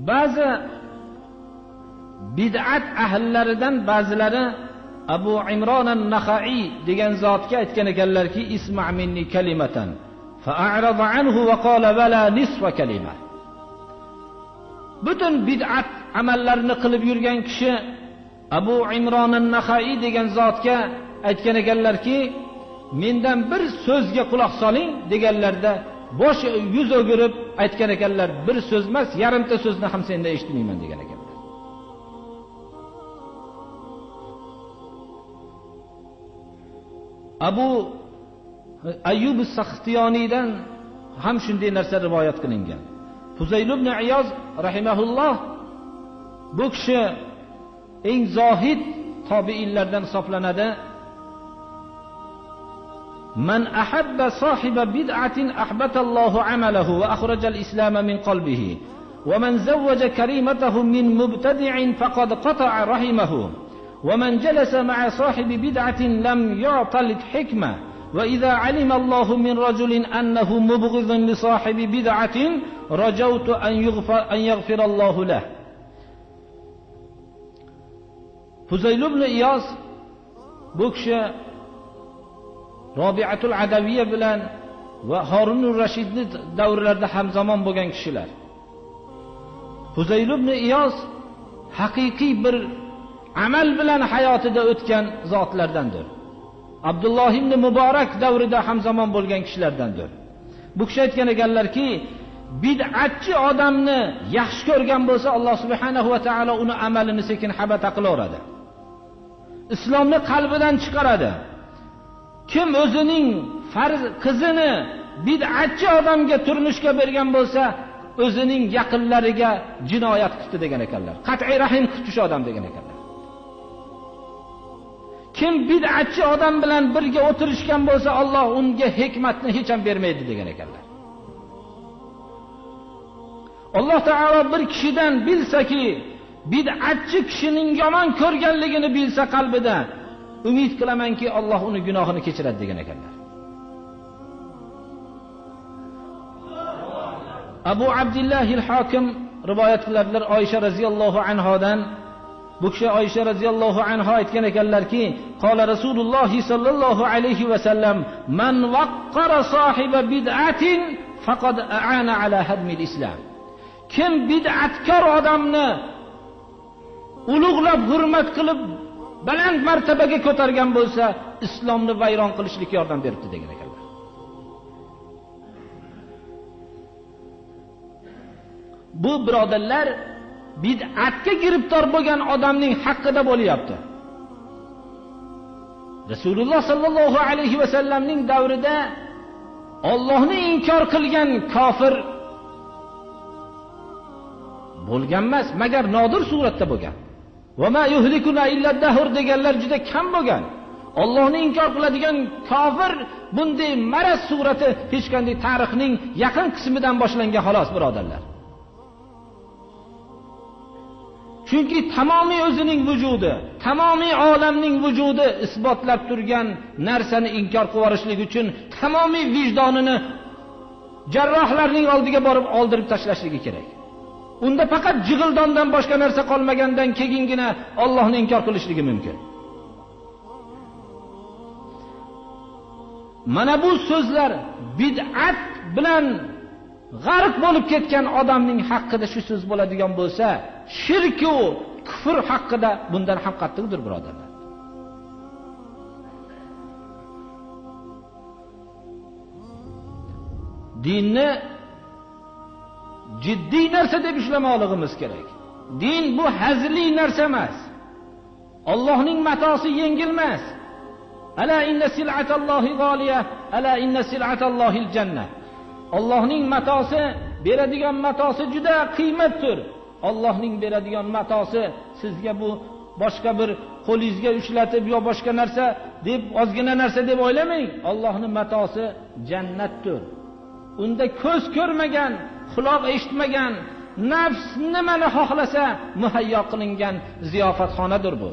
ba'zi bid'at ahllaridan ba'zilari Abu Imron an-Naxai degan zotga aytgan ekanlarki, isma' minni kalimatan fa'arada anhu va qala bala nisfa kalima. Butun bid'at amallarini qilib yurgan kishi Abu Imron an-Naxai degan zotga aytgan ekanlarki, mendan bir so'zga quloq soling deganlarda boshi yuz o'girib aytgan ekanlar, bir so'z emas, yarimta so'zni ham sendan eshitmayman degan ekanlar. Abu Ayyub as-Saxtiyoniydan ham shunday narsa rivoyat qilingan. Fuzayl ibn Iyoz rahimahulloh bu kishi eng zohid tobiinlardan hisoblanadi. Man ahabba sohiba bid'atin ahbata Allohu amalahu va akhraja al-islam min qalbihi wa man zawwaja karimatahu min mubtadi'in faqad qata'a rahimahu wa man jalasa ma'a sahibi bid'atin lam yu'tal hikma wa idha 'alima Allahu min rajulin annahu mubghidun li sahibi bid'atin rajawtu an yaghfira Allahu lahu. Fuzayl ibn Iyos bu kishi Robiatul Adaviyya bilan va Harunur Rashidning davrlarida hamzamon bo'lgan kishilar. Fuzayl ibn Iyos haqiqiy bir amal bilan hayotida o'tgan zotlardandir. Abdulloh ibn Muborak davrida hamzamon bo'lgan kishilardandir. Bu kishi aytgan ekanlarki, bid'atchi odamni yaxshi ko'rgan bo'lsa, Alloh subhanahu va taolo uni amalini sekin habata qilaveradi. Islomni qalbidan chiqaradi. Kim o'zining farz qizini bid'atchi odamga turmushga bergan bo'lsa, o'zining yaqinlariga jinoyat qildi degan ekanlar. Qat'iy rahim qiluvchi odam degan ekanlar. Kim bid'atchi odam bilan birga o'tirishgan bo'lsa, Alloh unga hikmatni hech ham bermaydi degan ekanlar. Alloh taolo bir kishidan bilsaki, bid'atchi kishining yomon ko'rganligini bilsa qalbida, umid qilamanki Alloh uni gunohini kechiradi degan ekanlar. Abu Abdullah al-Hakim rivoyat qiladilar Oysha radhiyallohu anhodan. Bu kishi Oysha radhiyallohu anha aytgan ekanlarki, qala Rasululloh sallallohu alayhi va sallam, man waqqara sohiba bid'atin faqad a'ana ala hadmil islam. Kim bid'atkor odamni ulug'lab hurmat qilib baland martabaga ko'targan bo'lsa, islomni vayron qilishlikka yordam beribdi degan ekanlar. Bu birodarlar bid'atga giribtor bo'lgan odamning haqqida bo'lyapti. Rasululloh sallallohu alayhi va sallamning davrida Allohni inkor qilgan kofir bo'lgan emas, magar nodir suratda bo'lgan. Va ma yuhlikuna illa dahr deganlar juda kam bo'lgan. Allohni inkor qiladigan kofir bunday maraz surati hech qanday tarixning yaqin qismidan boshlangan xolos birodarlar. Chunki tamomiy o'zining vujudi, tamomiy olamning vujudi isbotlab turgan narsani inkor qilishlik uchun tamomiy vijdonini jarrohlarning oldiga borib oldirib tashlashligi kerak. Unda faqat jig'ildondan boshqa narsa qolmagandan keyingina Allohni inkor qilishligi mumkin. Mana bu so'zlar bid'at bilan g'arq bo'lib ketgan odamning haqqida shu so'z bo'ladigan bo'lsa, shirk va kufr haqida bundan ham qattiqdir birodarlar. Dinni jiddiy narsa deb ishlamoqligimiz kerak. Din bu hazli narsa emas. Allohning matosi yengilmas. Ala inna sil'atallohi g'oliya, ala inna sil'atallohil jannah. Allohning matosi, beradigan matosi juda qiymatdir. Allohning beradigan matosi sizga bu boshqa bir qo'lingizga ushlatib yo boshqa narsa deb ozgina narsa deb o'ylamang. Allohning matosi jannatdir. Unda ko'z ko'rmagan, quloq eshitmagan, nafs nimani xohlasa muhayyo qilingan ziyofatxonadir bu.